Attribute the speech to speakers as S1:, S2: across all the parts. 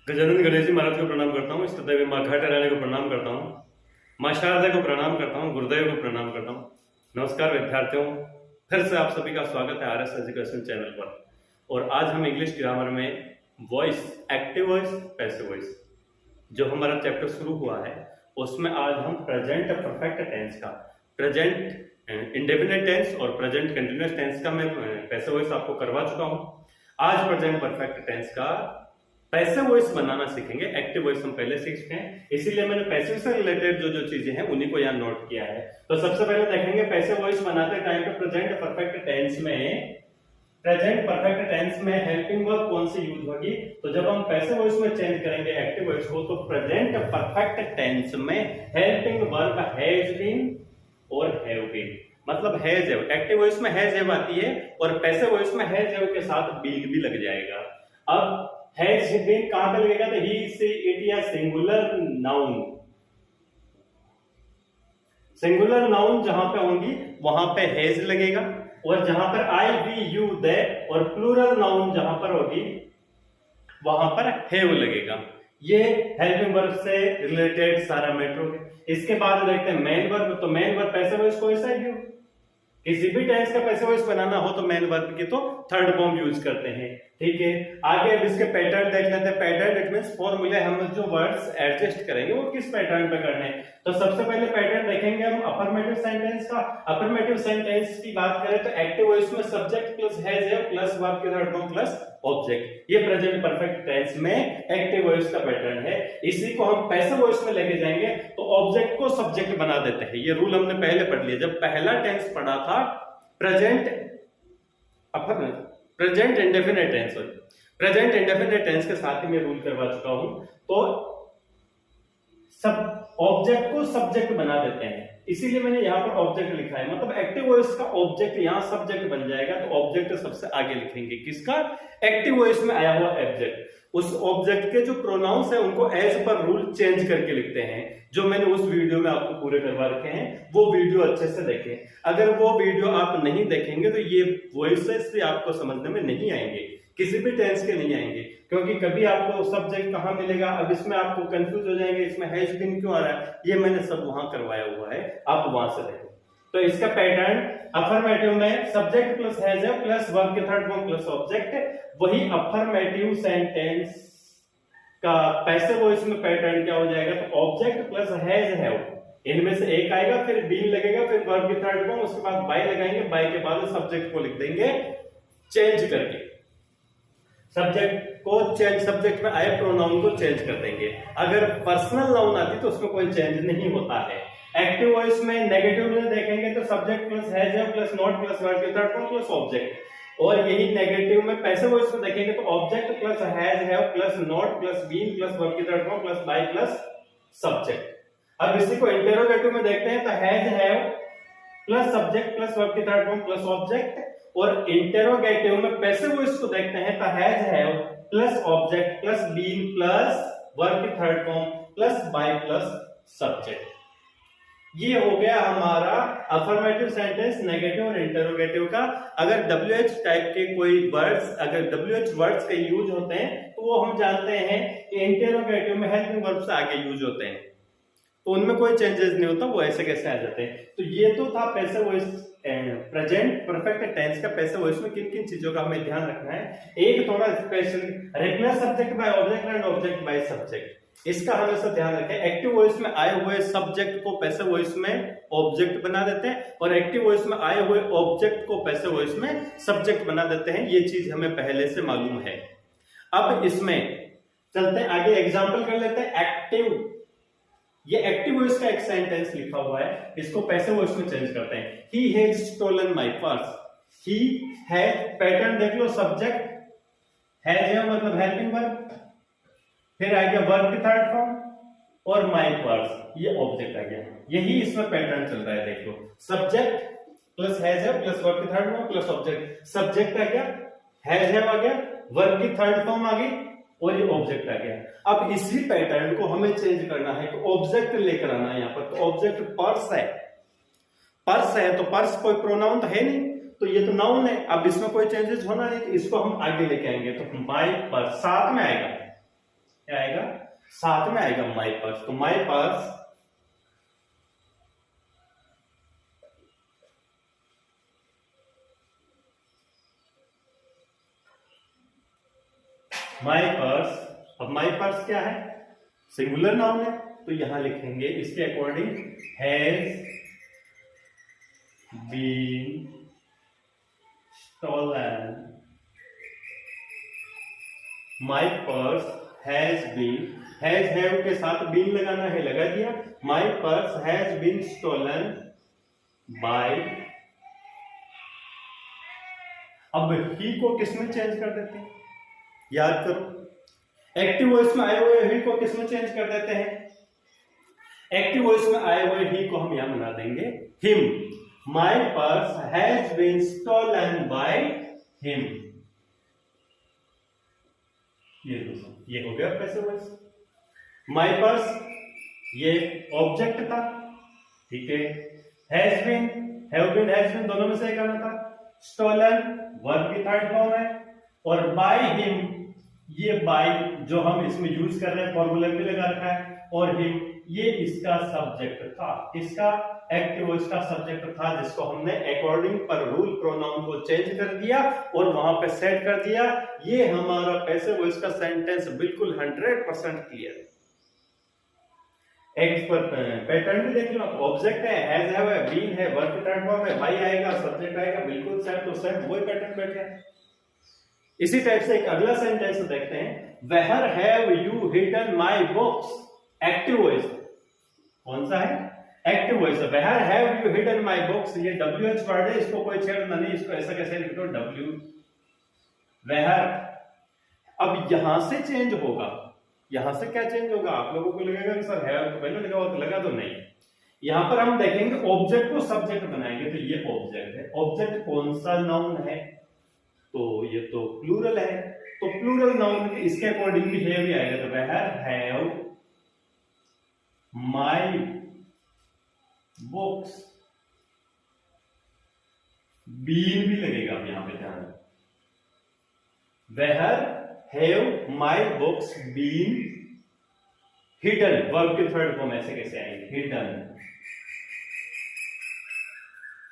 S1: गजानन गणेश जी महाराज को प्रणाम करता हूँ। सदैव माँ घाट रानी को प्रणाम करता हूँ। माँ शारदा को प्रणाम करता हूँ। गुरुदेव को प्रणाम करता हूँ। नमस्कार विद्यार्थियों, फिर से आप सभी का स्वागत है आरएस एजुकेशन चैनल पर। और आज हम इंग्लिश ग्रामर में voice, active voice, passive voice, जो हमारा चैप्टर शुरू हुआ है उसमें आज हम प्रेजेंट परफेक्ट टेंस का, प्रेजेंट इंडेफिनिट टेंस और प्रेजेंट कंटिन्यूअस टेंस का मैं पैसिव वॉइस आपको करवा चुका हूँ। आज प्रेजेंट परफेक्ट टेंस का पैसिव वॉइस बनाना सीखेंगे। एक्टिव वॉइस हम पहले सीख चुके हैं, इसीलिए मैंने पैसिव से रिलेटेड जो जो चीजें हैं उन्हीं को यहाँ नोट किया है। तो सबसे पहले देखेंगे पैसिव वॉइस बनाते टाइम पे प्रेजेंट परफेक्ट टेंस में हेल्पिंग वर्ब कौन सी यूज होगी। तो जब हम पैसिव वॉइस में चेंज करेंगे एक्टिव वॉइस को, तो प्रेजेंट परफेक्ट टेंस में हेल्पिंग वर्ब हैज बीन और हैव बीन, मतलब हैज हैव। एक्टिव वॉइस में हैज हैव आती है और पैसिव वॉइस में हैज हैव के साथ बीन भी लग जाएगा। अब हैज बीन कहां पे लगेगा, तो ही, सी, इट या सिंगुलर नाउन। सिंगुलर नाउन जहां पे होंगी वहां पे हैज लगेगा, और जहां पर आई, वी, यू, दे और प्लूरल नाउन जहां पर होगी वहां पर हैव लगेगा। ये हेल्पिंग वर्ब से रिलेटेड सारा मैटर है। इसके बाद देखते हैं मेन वर्ब। तो मेन वर्ब पैसिव वॉइस कोई सा है, किसी भी टेंस का पैसिव वॉइस बनाना हो तो मेन वर्ब की तो थर्ड फॉर्म यूज करते हैं। ठीक है, आगे अब इसके पैटर्न देख लेते हैं। पैटर्न इट मींस फॉर्मूला, हम जो वर्ड्स एडजस्ट करेंगे वो किस पैटर्न पे करने हैं। तो सबसे पहले पैटर्न देखेंगे हम अफर्मेटिव सेंटेंस का। अफर्मेटिव सेंटेंस की बात करें तो एक्टिव वॉइस में subject plus has have plus verb की थर्ड फॉर्म प्लस ऑब्जेक्ट, ये प्रेजेंट परफेक्ट टेंस में एक्टिव वॉइस का पैटर्न है। इसी को हम पैसिव वॉइस में लेके जाएंगे तो ऑब्जेक्ट को सब्जेक्ट बना देते हैं। ये रूल हमने पहले पढ़ लिया जब पहला टेंस पढ़ा था, present indefinite tense. Present indefinite tense के साथ ही मैं रूल करवा चुका हूं। तो सब ऑब्जेक्ट को सब्जेक्ट बना देते हैं, इसीलिए मैंने यहां पर ऑब्जेक्ट लिखा है। मतलब एक्टिव वॉइस का ऑब्जेक्ट यहां सब्जेक्ट बन जाएगा, तो ऑब्जेक्ट सबसे आगे लिखेंगे किसका, एक्टिव वॉइस में आया हुआ ऑब्जेक्ट। उस ऑब्जेक्ट के जो प्रोनाउंस है उनको एज पर रूल चेंज करके लिखते हैं, जो मैंने उस वीडियो में आपको पूरे करवा रखे हैं। वो वीडियो अच्छे से देखें। अगर वो वीडियो आप नहीं देखेंगे तो ये वॉइसेस से आपको समझने में नहीं आएंगे, किसी भी टेंस के नहीं आएंगे, क्योंकि कभी आपको सब्जेक्ट कहां मिलेगा। अब इसमें आपको कंफ्यूज हो जाएंगे, इसमें हैज बीन क्यों आ रहा है, ये मैंने सब वहां करवाया हुआ है, आप वहां से देखें। तो इसका पैटर्न अफर्मेटिव में subject plus has have plus verb के थर्ड फॉर्म प्लस ऑब्जेक्ट। वही अफर्मेटिव सेंटेंस का पैसिव वॉइस में पैटर्न क्या हो जाएगा, तो ऑब्जेक्ट प्लस हैज हैव, इनमें से एक आएगा, फिर बीन लगेगा, फिर वर्ब की थर्ड फॉर्म, उसके बाद बाय लगाएंगे, बाय के बाद सब्जेक्ट को लिख देंगे चेंज करके। सब्जेक्ट में आए प्रोनाउन को चेंज कर देंगे। अगर पर्सनल नाउन आती तो उसमें कोई चेंज नहीं होता है। एक्टिव वॉइस में नेगेटिव में देखेंगे तो subject plus has have plus not plus verb के थर्ड फॉर्म प्लस ऑब्जेक्ट, और यही नेगेटिव में पैसिव वॉइस में देखेंगे तो object plus has have plus not plus been plus verb की third form plus by plus subject. अब इसी को इंटेरोगेटिव में देखते हैं तो has have plus subject plus verb की थर्ड फॉर्म प्लस ऑब्जेक्ट, और इंटेरोगेटिव में पैसिव वॉइस को देखते हैं तो has have plus object plus been plus verb की third form plus by plus subject. ये हो गया हमारा अफर्मेटिव सेंटेंस नेगेटिव और इंटरोगेटिव का। अगर WH टाइप के कोई वर्ड्स, अगर WH वर्ड्स के यूज होते हैं तो वो हम जानते हैं कि इंटरोगेटिव में हेल्पिंग वर्ब से आगे यूज होते हैं, तो उनमें कोई चेंजेस नहीं होता, वो ऐसे कैसे आ जाते हैं। तो ये तो था passive voice, present perfect tense का पैसिव वॉइस में किन किन चीजों का हमें ध्यान रखना है। एक थोड़ा special, replace subject by object and object by subject, इसका हमेशा ध्यान रखें। एक्टिव वॉइस में आए हुए सब्जेक्ट को पैसिव वॉइस में ऑब्जेक्ट बना देते हैं, और एक्टिव वॉइस में आए हुए ऑब्जेक्ट को पैसिव वॉइस में सब्जेक्ट बना देते हैं। ये चीज हमें पहले से मालूम है। अब इसमें चलते हैं आगे, एग्जाम्पल कर लेते हैं। एक्टिव, ये एक्टिव वॉइस का एक सेंटेंस लिखा हुआ है, इसको पैसिव वॉइस में चेंज करते हैं। He has stolen my purse. He has, pattern देख लो, सब्जेक्ट हैज है मतलब हेल्पिंग वर्ब, फिर आ गया वर्ब की थर्ड फॉर्म, और माय पर्स, ये ऑब्जेक्ट आ गया। यही इसमें पैटर्न चल रहा है, देख लो, सब्जेक्ट प्लस हैज है प्लस वर्ब की third form plus object. Subject आ गया, हैज है आ गया, वर्ब की थर्ड फॉर्म आ गई, और ये ऑब्जेक्ट आ गया। अब इसी पैटर्न को हमें चेंज करना है, तो ऑब्जेक्ट लेकर आना है यहाँ पर। तो ऑब्जेक्ट पर्स है, पर्स है तो पर्स कोई प्रोनाउन तो है नहीं, तो ये तो नाउन है। अब इसमें कोई चेंजेस होना नहीं, तो इसको हम आगे लेके आएंगे, तो माय पर्स साथ में आएगा। क्या आएगा, साथ में आएगा माई पर्स। तो माई पर्स माई पर्स, अब माई पर्स क्या है, सिंगुलर नाउन है, तो यहां लिखेंगे इसके according has been stolen, my purse has been, has have के साथ बीन लगाना है, लगा दिया, my purse has been stolen by. अब ही को किसमें चेंज कर देते हैं, याद करो, एक्टिव वॉइस में आए हुए ही को किसमें चेंज कर देते हैं, एक्टिव वॉइस में आए हुए ही को हम यहां बना देंगे him. My purse has been stolen by him, ये हो गया पैसिव वॉइस। माई पर्स ये ऑब्जेक्ट था, ठीक है, has been, have been, has been दोनों में से एक आना था, स्टोलन वर्ब की थर्ड फॉर्म है, और बाय हिम ये बाय जो हम इसमें यूज कर रहे हैं फॉर्मूला में लगा रखा है, और हिम ये इसका सब्जेक्ट था, इसका एक्टिव वॉइस का सब्जेक्ट था, जिसको हमने अकॉर्डिंग पर रूल प्रोनाउन को चेंज कर दिया और वहां पे सेट कर दिया। ये हमारा पैसिव वॉइस का सेंटेंस बिल्कुल 100% क्लियर है। एक्ट पर पैटर्न भी देख लो, ऑब्जेक्ट है, हैज हैव है, बीन है, वर्ब की थर्ड फॉर्म है, बाय आएगा, सब्जेक्ट आएगा, बिल्कुल सेम टू सेम वही पैटर्न बैठ गया। इसी टाइप से एक अगला सेंटेंस देखते हैं, where have you hidden my books, active voice कौन सा है, active voice, where have you hidden my books, ये WH वर्ड है, इसको कोई छेड़ना नहीं, इसको ऐसा कैसे लिख दो W, वेयर। अब यहां से चेंज होगा, यहां से क्या चेंज होगा, आप लोगों को लगेगा कि सर हैव तो पहले लगा हुआ, तो लगा दो, नहीं, यहां पर हम देखेंगे ऑब्जेक्ट को सब्जेक्ट बनाएंगे, तो ये ऑब्जेक्ट है, ऑब्जेक्ट कौन सा नाउन है, तो ये तो प्लूरल है, तो प्लूरल नाउन इसके अकॉर्डिंग भी हैव ही आएगा, तो where have my books, been भी लगेगा, अब यहां पे ध्यान, where have my books been hidden, verb के थर्ड फॉर्म ऐसे कैसे आएंगे, हिडन,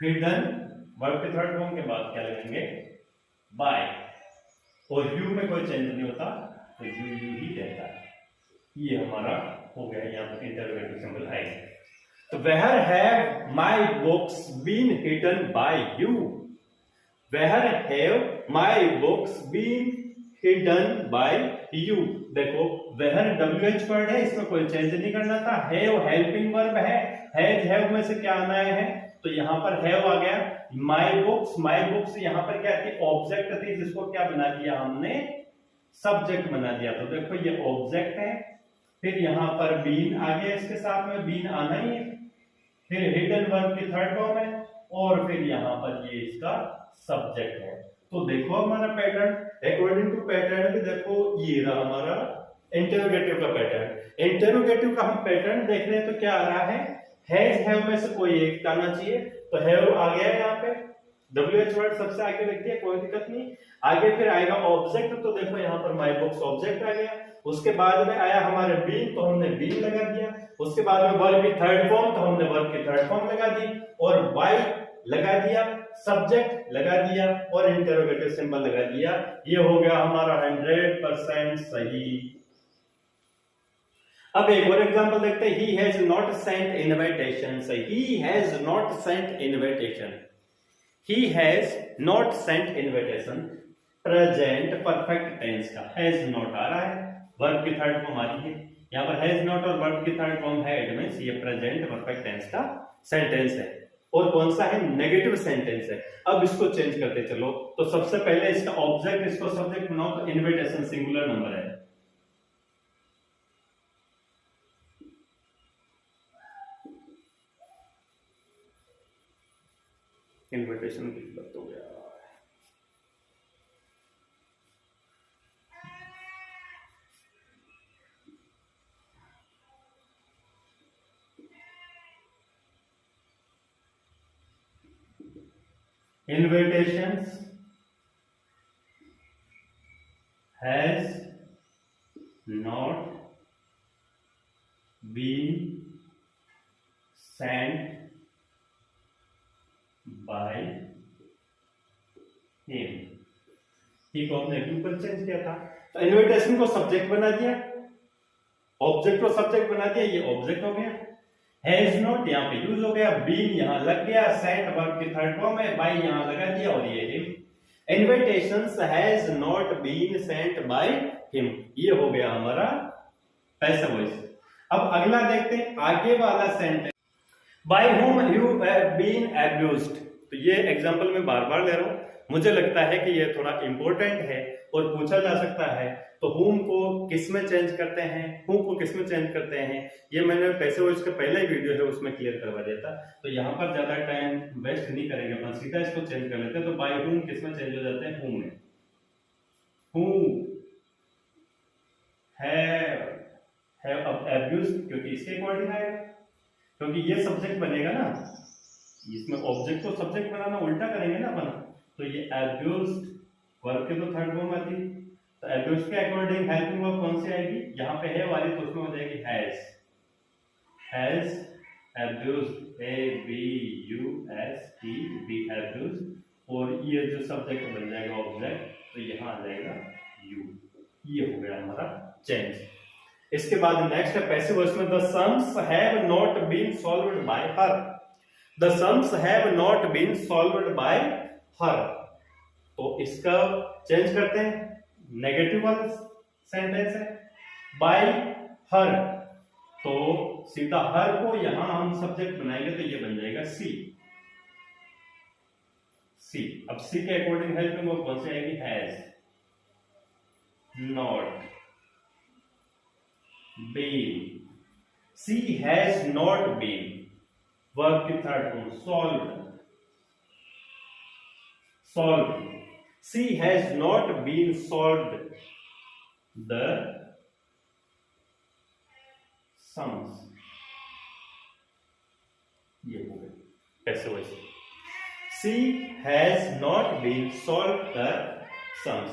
S1: हिडन वर्ब के थर्ड फॉर्म के बाद क्या लगेंगे, बाय, और यू में कोई चेंज नहीं होता, तो यू ही रहता है। ये हमारा हो गया, यहाँ पर इंटरोगेटिव सिंबल आएगा। तो where have my books been hidden by you, where have my books been hidden by you. देखो वेयर WH वर्ड है, इसमें कोई चेंज नहीं करना था, हैव हेल्पिंग वर्ब है, हैज हैव में से क्या आना है, तो यहां पर हैव आ गया, माय बुक्स यहां पर क्या थी, ऑब्जेक्ट थी, जिसको क्या बना दिया हमने, सब्जेक्ट बना दिया। तो देखो ये ऑब्जेक्ट है, फिर यहां पर बीन आ गया, इसके साथ में बीन आना ही है, फिर हिडन वर्ब की थर्ड फॉर्म है, और फिर यहां पर ये इसका सब्जेक्ट है। तो देखो हमारा पैटर्न, अकॉर्डिंग टू पैटर्न भी देखो, ये रहा हमारा इंटरोगेटिव का पैटर्न। इंटरोगेटिव का हम पैटर्न देख रहे हैं, तो क्या आ रहा है, हैज हैव में से कोई एक आना चाहिए, तो हैव आ गया यहाँ पे, WH वर्ड सबसे आगे रख दिया, कोई दिक्कत नहीं। आगे फिर आएगा ऑब्जेक्ट, तो देखो यहाँ पर माय बुक्स ऑब्जेक्ट आ गया, उसके बाद में आया हमारे बीन, तो हमने बीन लगा दिया, उसके बाद में वर्ब की थर्ड फॉर्म, तो हमने वर्ब की थर्ड फॉर्म लगा दी, और बाय लगा दिया, सब्जेक्ट लगा दिया, और इंटरोगेटिव सिंबल लगा दिया। ये हो गया हमारा 100% सही। अब एक और एग्जांपल देखते हैं, he has not sent invitation, he has not sent invitation, he has not sent invitation, present perfect tense का हैज नॉट आ रहा है, वर्ब की थर्ड फॉर्म आ रही है, यहाँ पर हैज नॉट और वर्ब की थर्ड फॉर्म है, इट मींस ये प्रेजेंट परफेक्ट टेंस का सेंटेंस है, और कौन सा है, नेगेटिव सेंटेंस है। अब इसको चेंज करते चलो, तो सबसे पहले इसका ऑब्जेक्ट, इसको सब्जेक्ट बनाओ, तो इनविटेशन सिंगुलर नंबर है, इन्विटेशन गलत हो गया, invitations has not been sent by him। ठीक है, हमने एक्टिव पर चेंज किया था, तो इनविटेशन को सब्जेक्ट बना दिया, ऑब्जेक्ट को सब्जेक्ट बना दिया, ये ऑब्जेक्ट हो गया। हैज नॉट यहाँ पे यूज हो गया, बीन यहाँ लग गया, सेंट वर्ब की थर्ड फॉर्म है, बाय यहाँ लगा दिया और ये him. Invitations has not been sent by him, ये हो गया हमारा पैसिव वॉइस। अब अगला देखते हैं, आगे वाला sentence, by whom you have been abused। तो ये एग्जांपल मैं बार बार ले रहा हूं, मुझे लगता है कि ये थोड़ा इंपॉर्टेंट है और पूछा जा सकता है। तो whom को किस में चेंज करते हैं, who को किस में चेंज करते हैं, ये मैंने पैसिव वॉइस का पहला ही वीडियो है उसमें क्लियर करवा देता, तो यहाँ पर ज्यादा टाइम वेस्ट नहीं करेंगे अपन, सीधा इसको चेंज कर लेते हैं। तो बाय whom किस में चेंज हो जाते हैं, whom में। who have abused, क्योंकि इसके अकॉर्डिंग आएगा, क्योंकि ये सब्जेक्ट बनेगा ना, इसमें ऑब्जेक्ट को सब्जेक्ट बनाना उल्टा करेंगे ना अपन, तो ये abused वर्ब के तो थर्ड फॉर्म आती, तो abused के अकॉर्डिंग हेल्पिंग वर्ब कौन सी आएगी, यहाँ पे है वाली, तो उसमें हो जाएगी हैज abused, abused, abused, और ये जो सब्जेक्ट बन जाएगा ऑब्जेक्ट, तो यहाँ आ जाएगा यू। ये हो गया हमारा चेंज। इसके बाद नेक्स्ट है पैसिव वॉइस में, the sums have not been solved by her. The sums have not been solved by her, तो इसका चेंज करते हैं, नेगेटिव वाला सेंटेंस है, बाय हर, तो सीधा हर को यहां हम सब्जेक्ट बनाएंगे, तो ये बन जाएगा सी। अब सी के अकॉर्डिंग हेल्पिंग वर्ब कौन सी आएगी, has not been. She has not been, verb की third form solve. She has not been solved the sums. ये हो गया passive voice, she has not been solved the sums.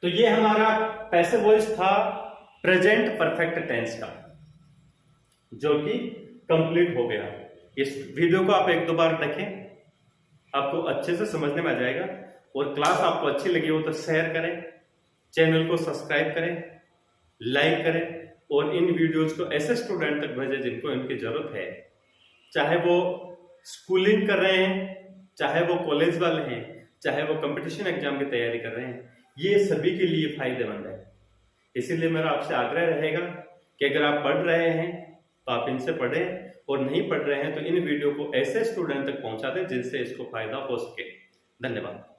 S1: तो ये हमारा पैसिव वॉइस था प्रेजेंट परफेक्ट टेंस का, जो कि कंप्लीट हो गया। इस वीडियो को आप एक दो बार देखें, आपको अच्छे से समझने में आ जाएगा, और क्लास आपको अच्छी लगी हो तो शेयर करें, चैनल को सब्सक्राइब करें, लाइक करें, और इन वीडियोस को ऐसे स्टूडेंट तक भेजें जिनको इनकी जरूरत है, चाहे वो स्कूलिंग कर रहे हैं, चाहे वो कॉलेज वाले हैं, चाहे वो कंपटीशन एग्जाम की तैयारी कर रहे हैं, ये सभी के लिए फायदेमंद है। इसीलिए मेरा आपसे आग्रह रहेगा कि अगर आप पढ़ रहे हैं तो आप इनसे पढ़ें, और नहीं पढ़ रहे हैं तो इन वीडियो को ऐसे स्टूडेंट तक पहुंचा दें जिनसे इसको फायदा हो सके। धन्यवाद।